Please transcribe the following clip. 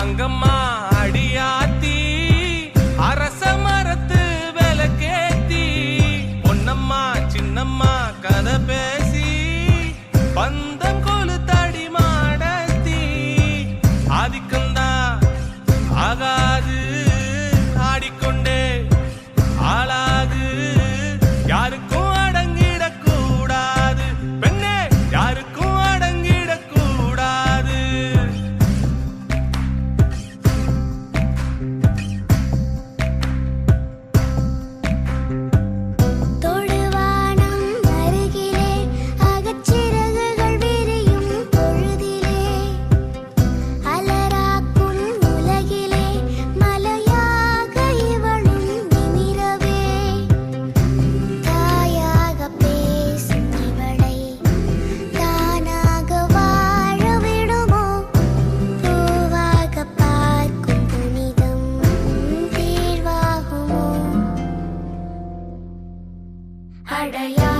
தங்கம்மா அடியாத்தி அரச மரத்து விளக்கேத்தி பொன்னம்மா சின்னம்மா கதை பேசி பந்தம் கொளுத்தடி மாடத்தி ஆதிக்கந்தா ஆகாது ஆடிக்கொண்டே ஆளாது யாருக்கும் அடங்கிடக்கூடாது பெண்ணே யாருக்கும் அடங்கிடக்கூடாது தொடுவானம் அருகிலே அகச்சிறகுகள் விரியும் பொழுதிலே அலராக்கும் உலகிலே மலையாக இவளும் நிமிரவே தாயாக பேசும் இவளை தானாக வாழ விடுமோ பூவாக பார்க்கும் புனிதம் தீர்வாகுமோ அடையா